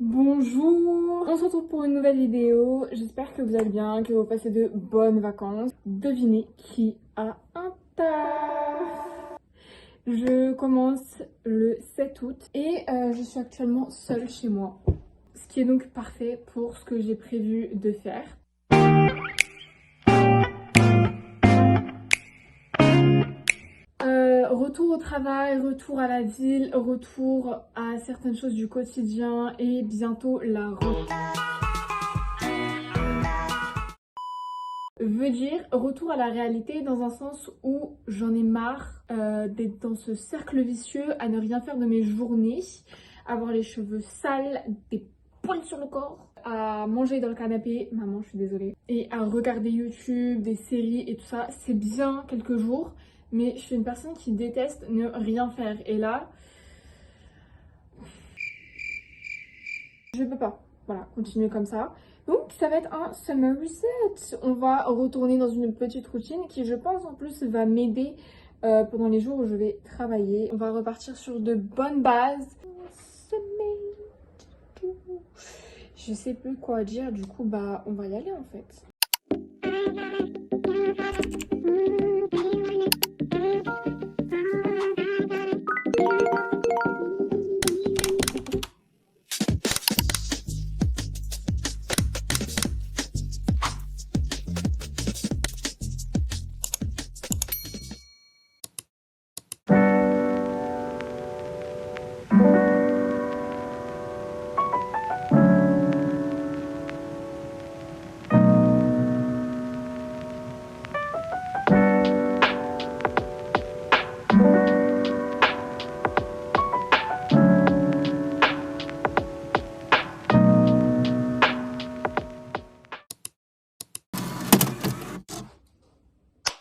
Bonjour, on se retrouve pour une nouvelle vidéo. J'espère que vous allez bien, que vous passez de bonnes vacances. Devinez qui a un taf. Je commence le 7 août et je suis actuellement seule chez moi. Ce qui est donc parfait pour ce que j'ai prévu de faire. Retour au travail, retour à la ville, retour à certaines choses du quotidien et bientôt la rentrée. Veut dire retour à la réalité dans un sens où j'en ai marre d'être dans ce cercle vicieux à ne rien faire de mes journées, avoir les cheveux sales, des poils sur le corps, à manger dans le canapé, maman je suis désolée, et à regarder YouTube, des séries et tout ça. C'est bien quelques jours, mais je suis une personne qui déteste ne rien faire et là, je peux pas. Voilà, continuer comme ça. Donc ça va être un summer reset. On va retourner dans une petite routine qui, je pense, en plus va m'aider pendant les jours où je vais travailler. On va repartir sur de bonnes bases. Je sais plus quoi dire, du coup bah on va y aller en fait.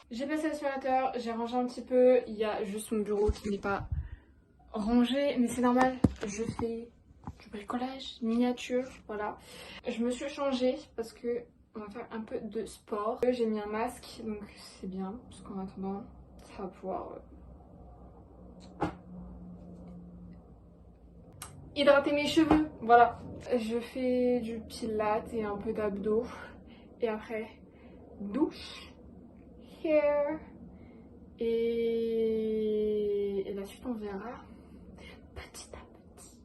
J'ai passé l'aspirateur, j'ai rangé un petit peu, il y a juste mon bureau qui n'est pas rangé, mais c'est normal, je fais du bricolage miniature, voilà. Je me suis changée parce que on va faire un peu de sport. J'ai mis un masque, donc c'est bien, parce qu'en attendant, ça va pouvoir hydrater mes cheveux, voilà. Je fais du pilates et un peu d'abdos, et après, douche, hair, et la suite on verra petit à petit.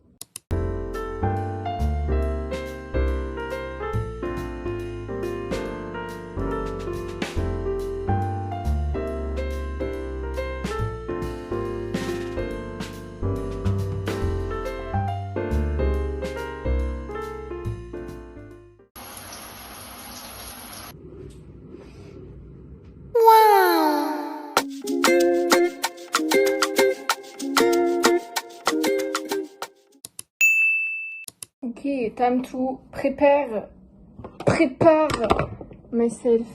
Ok, time to prepare myself.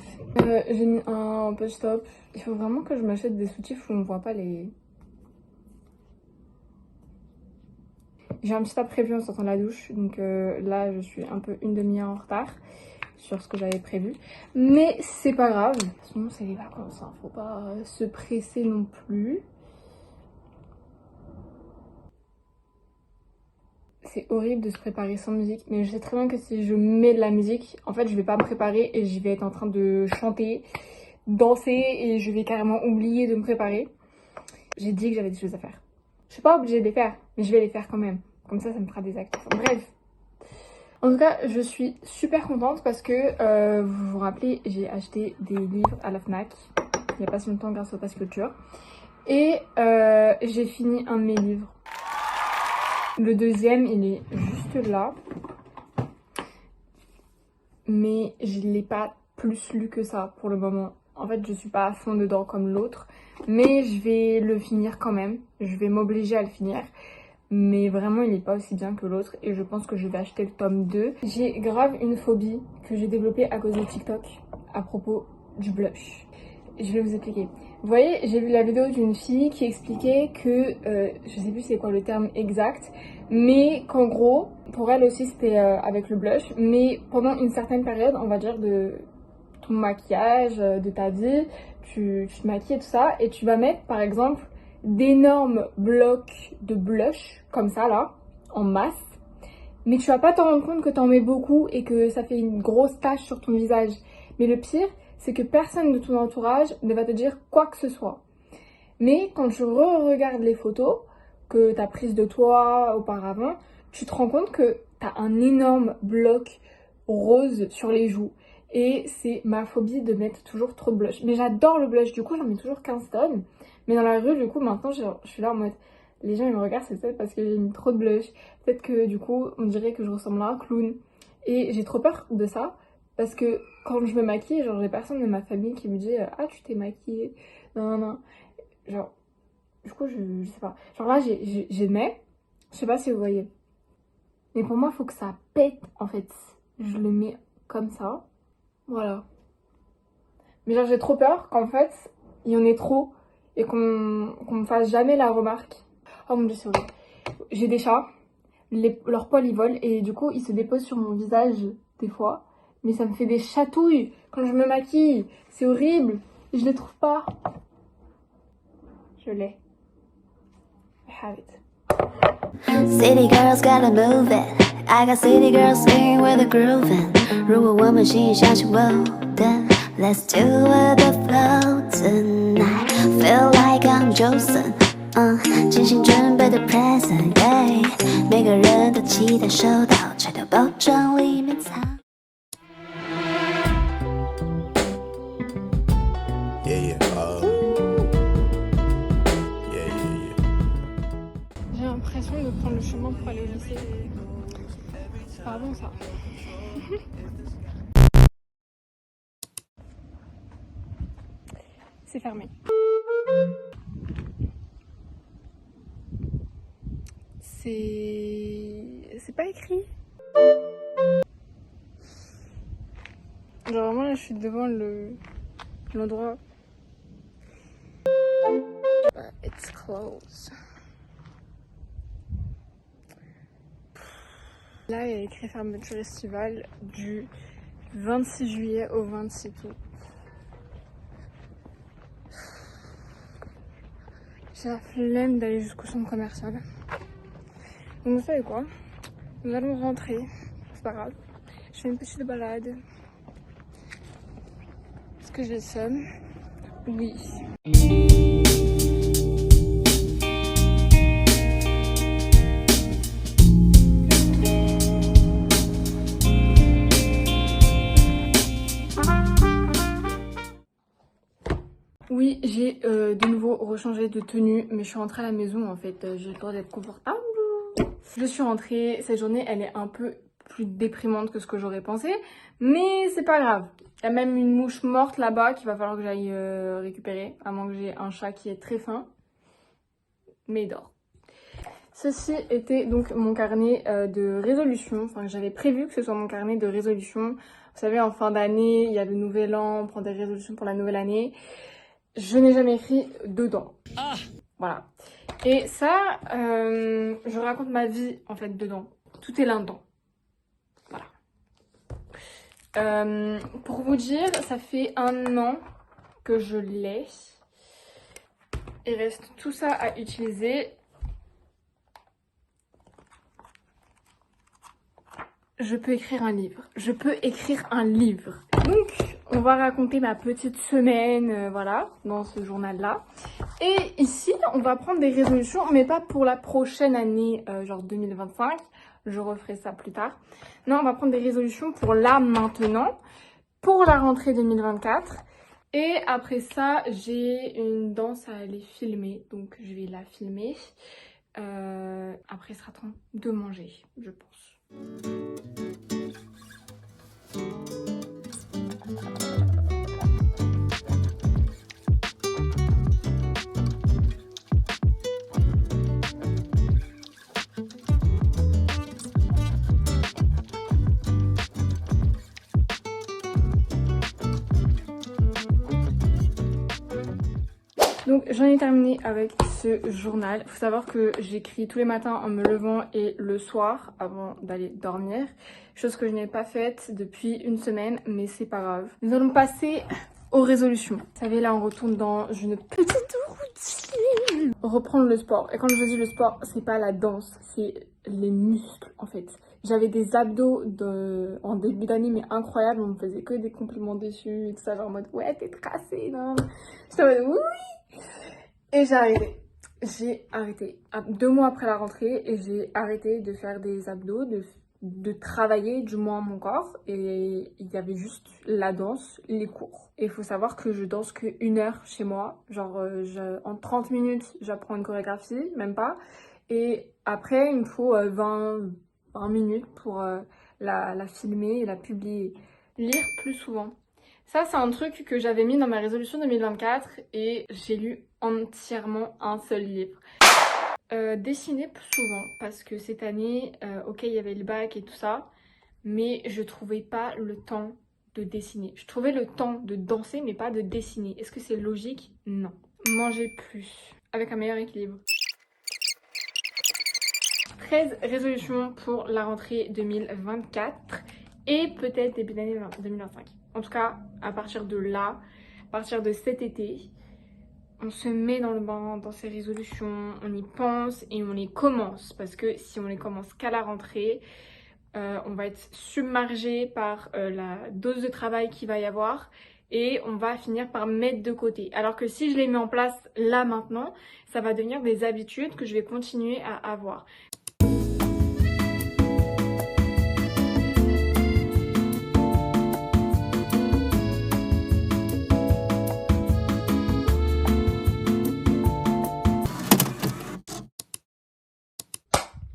J'ai mis un peu stop. Il faut vraiment que je m'achète des soutifs où on ne voit pas les... J'ai un petit tas prévu en sortant de la douche, donc là je suis un peu une demi-heure en retard sur ce que j'avais prévu. Mais c'est pas grave, de toute façon c'est les vacances, hein. Faut pas se presser non plus. C'est horrible de se préparer sans musique, mais je sais très bien que si je mets de la musique, en fait je vais pas me préparer et je vais être en train de chanter, danser et je vais carrément oublier de me préparer. J'ai dit que j'avais des choses à faire. Je suis pas obligée de les faire, mais je vais les faire quand même. Comme ça me fera des actes. Enfin, bref. En tout cas, je suis super contente parce que, vous vous rappelez, j'ai acheté des livres à la FNAC il n'y a pas si longtemps grâce au Pass Culture. Et j'ai fini un de mes livres. Le deuxième, il est juste là. Mais je ne l'ai pas plus lu que ça pour le moment. En fait, je suis pas à fond dedans comme l'autre. Mais je vais le finir quand même. Je vais m'obliger à le finir. Mais vraiment, il n'est pas aussi bien que l'autre. Et je pense que je vais acheter le tome 2. J'ai grave une phobie que j'ai développée à cause de TikTok à propos du blush. Je vais vous expliquer. Vous voyez, j'ai vu la vidéo d'une fille qui expliquait que, je sais plus c'est quoi le terme exact, mais qu'en gros, pour elle aussi c'était avec le blush, mais pendant une certaine période, on va dire de ton maquillage, de ta vie, tu te maquilles et tout ça, et tu vas mettre par exemple d'énormes blocs de blush, comme ça là, en masse, Mais tu vas pas t'en rendre compte que t'en mets beaucoup et que ça fait une grosse tache sur ton visage. Mais le pire, c'est que personne de ton entourage ne va te dire quoi que ce soit. Mais quand tu regardes les photos que t'as prises de toi auparavant, tu te rends compte que t'as un énorme bloc rose sur les joues. Et c'est ma phobie de mettre toujours trop de blush. Mais j'adore le blush, du coup j'en mets toujours 15 tonnes. Mais dans la rue, du coup, maintenant je suis là en mode... Les gens ils me regardent, c'est peut-être parce que j'ai mis trop de blush. Peut-être que du coup, on dirait que je ressemble à un clown. Et j'ai trop peur de ça. Parce que quand je me maquille, genre j'ai personne de ma famille qui me dit « Ah, tu t'es maquillée ?» Non, non, non. Genre, du coup, je sais pas. Genre là, j'ai mets. Je sais pas si vous voyez. Mais pour moi, il faut que ça pète, en fait. Je le mets comme ça. Voilà. Mais genre, j'ai trop peur qu'en fait, il y en ait trop et qu'on me fasse jamais la remarque. Oh mon dieu, c'est horrible. J'ai des chats. Leurs poils, ils volent et du coup, ils se déposent sur mon visage des fois. Mais ça me fait des chatouilles quand je me maquille. C'est horrible. Je les trouve pas. Je l'ai. I have it. City girls gotta move it. I got city girls singing with the grooving. 如果我们心相信我的 Let's do it the flow tonight. Feel like I'm chosen. 精心准备的 present, yeah. 每个人都期待收到，拆掉包装里面藏。J'ai l'impression de prendre le chemin pour aller au lycée. C'est pas bon ça. C'est fermé. C'est pas écrit. Genre vraiment là je suis devant l'endroit. It's closed. Là il y a écrit fermeture estivale du 26 juillet au 26 août. J'ai la flemme d'aller jusqu'au centre commercial. Donc vous savez quoi? Nous allons rentrer. C'est pas grave. Je fais une petite balade. Est-ce que j'ai le seum? Oui. Oui, j'ai de nouveau rechangé de tenue, mais je suis rentrée à la maison en fait, j'ai le droit d'être confortable. Je suis rentrée, cette journée elle est un peu plus déprimante que ce que j'aurais pensé, mais c'est pas grave. Il y a même une mouche morte là-bas qu'il va falloir que j'aille récupérer, à moins que j'ai un chat qui est très fin, mais il dort. Ceci était donc mon carnet de résolution, enfin j'avais prévu que ce soit mon carnet de résolution. Vous savez, en fin d'année, il y a le nouvel an, on prend des résolutions pour la nouvelle année. Je n'ai jamais écrit dedans. Ah. Voilà. Et ça, je raconte ma vie en fait dedans. Tout est là-dedans. Voilà. Pour vous dire, ça fait 1 an que je l'ai. Il reste tout ça à utiliser. Je peux écrire un livre. Je peux écrire un livre. Donc, on va raconter ma petite semaine, voilà, dans ce journal-là. Et ici, on va prendre des résolutions, mais pas pour la prochaine année, genre 2025. Je referai ça plus tard. Non, on va prendre des résolutions pour là, maintenant, pour la rentrée 2024. Et après ça, j'ai une danse à aller filmer, donc je vais la filmer. Après, il sera temps de manger, je pense. Donc j'en ai terminé avec ce journal. Il faut savoir que j'écris tous les matins en me levant et le soir avant d'aller dormir. Chose que je n'ai pas faite depuis 1 semaine, mais c'est pas grave. Nous allons passer aux résolutions. Vous savez, là on retourne dans une petite routine. Reprendre le sport. Et quand je dis le sport, c'est pas la danse, c'est les muscles en fait. J'avais des abdos en début d'année mais incroyables, on me faisait que des compliments dessus et tout ça, genre en mode ouais t'es tracée, non. J'étais en mode oui. Et j'ai arrêté. J'ai arrêté 2 mois après la rentrée et j'ai arrêté de faire des abdos, de travailler du moins mon corps, et il y avait juste la danse, les cours. Et il faut savoir que je danse que 1 heure chez moi, genre en 30 minutes j'apprends une chorégraphie, même pas, et après il me faut 20 minutes pour la filmer et la publier. Lire plus souvent. Ça, c'est un truc que j'avais mis dans ma résolution 2024 et j'ai lu entièrement un seul livre. Dessiner plus souvent parce que cette année, ok, il y avait le bac et tout ça, mais je trouvais pas le temps de dessiner. Je trouvais le temps de danser, mais pas de dessiner. Est-ce que c'est logique? Non. Manger plus, avec un meilleur équilibre. 13 résolutions pour la rentrée 2024 et peut-être début d'année 2025. En tout cas, à partir de là, à partir de cet été, on se met dans le bain, dans ces résolutions, on y pense et on les commence. Parce que si on les commence qu'à la rentrée, on va être submergé par la dose de travail qu'il va y avoir et on va finir par mettre de côté. Alors que si je les mets en place là maintenant, ça va devenir des habitudes que je vais continuer à avoir.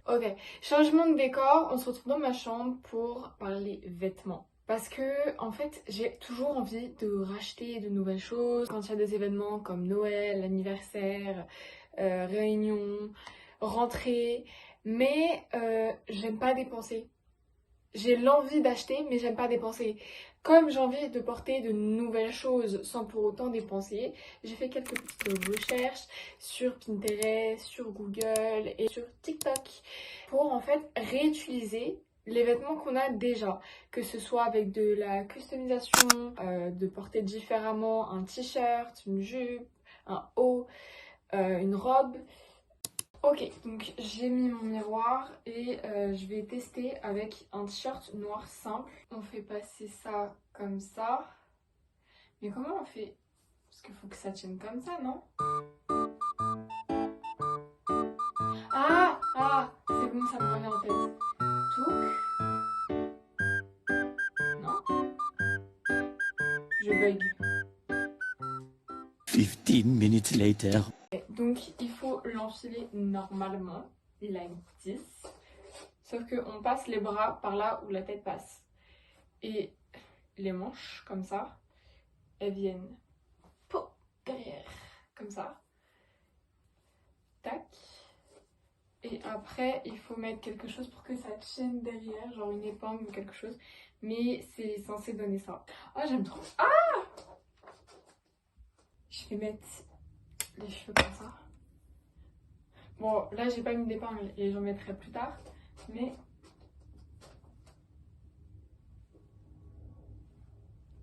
Ok, changement de décor, on se retrouve dans ma chambre pour parler vêtements. Parce que en fait j'ai toujours envie de racheter de nouvelles choses quand il y a des événements comme Noël, anniversaire, réunion, rentrée, mais j'aime pas dépenser. J'ai l'envie d'acheter mais j'aime pas dépenser. Comme j'ai envie de porter de nouvelles choses sans pour autant dépenser, j'ai fait quelques petites recherches sur Pinterest, sur Google et sur TikTok pour en fait réutiliser les vêtements qu'on a déjà, que ce soit avec de la customisation, de porter différemment un t-shirt, une jupe, un haut, une robe. Ok, donc j'ai mis mon miroir et je vais tester avec un t-shirt noir simple. On fait passer ça comme ça. Mais comment on fait? Parce qu'il faut que ça tienne comme ça, non? C'est bon, ça me revient en tête. Touc. Non, je bug. 15 minutes later. Donc il faut l'enfiler normalement, like this. Sauf qu'on passe les bras par là où la tête passe. Et les manches, comme ça, elles viennent derrière, comme ça. Tac. Et après, il faut mettre quelque chose pour que ça tienne derrière, genre une épingle ou quelque chose. Mais c'est censé donner ça. Ah, j'aime trop. Ah! Je vais mettre les cheveux comme ça. Bon, là, j'ai pas mis d'épingle et j'en mettrai plus tard. Mais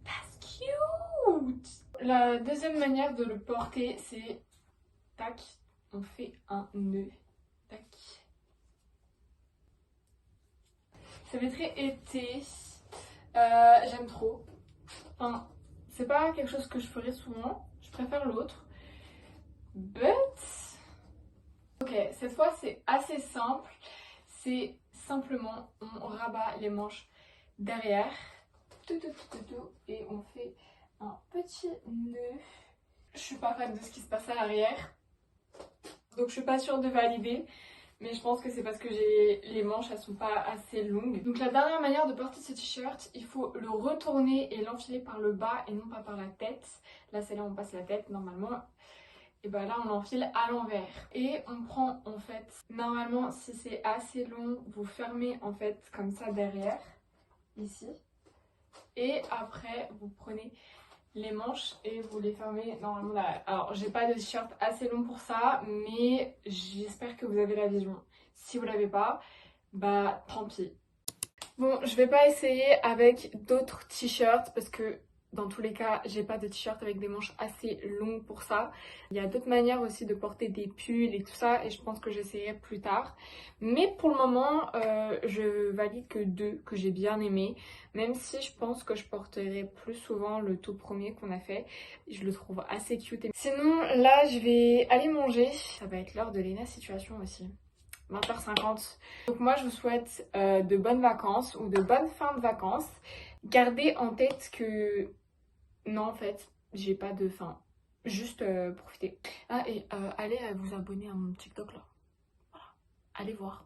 that's cute! La deuxième manière de le porter, c'est tac, on fait un nœud. Tac. Ça fait très été. J'aime trop. Enfin, c'est pas quelque chose que je ferais souvent. Je préfère l'autre. But... Ok, cette fois c'est assez simple. C'est simplement, on rabat les manches derrière. Et on fait un petit nœud. Je suis pas fan de ce qui se passe à l'arrière. Donc je suis pas sûre de valider. Mais je pense que c'est parce que les manches elles sont pas assez longues. Donc la dernière manière de porter ce t-shirt, il faut le retourner et l'enfiler par le bas et non pas par la tête. Là c'est là où on passe la tête normalement. Et bah là on l'enfile à l'envers. Et on prend en fait, normalement si c'est assez long, vous fermez en fait comme ça derrière, ici. Et après vous prenez les manches et vous les fermez normalement là. Alors j'ai pas de t-shirt assez long pour ça, mais j'espère que vous avez la vision. Si vous l'avez pas, bah tant pis. Bon, je vais pas essayer avec d'autres t-shirts parce que Dans tous les cas, j'ai pas de t-shirt avec des manches assez longues pour ça. Il y a d'autres manières aussi de porter des pulls et tout ça et je pense que j'essaierai plus tard. Mais pour le moment, je valide que 2 que j'ai bien aimé. Même si je pense que je porterai plus souvent le tout premier qu'on a fait. Je le trouve assez cute. Sinon, là, je vais aller manger. Ça va être l'heure de Lena Situation aussi. 20h50. Donc moi, je vous souhaite de bonnes vacances ou de bonnes fins de vacances. Gardez en tête que... Non, en fait, j'ai pas de faim. Juste profitez. Ah, et allez vous abonner à mon TikTok là. Voilà. Allez voir.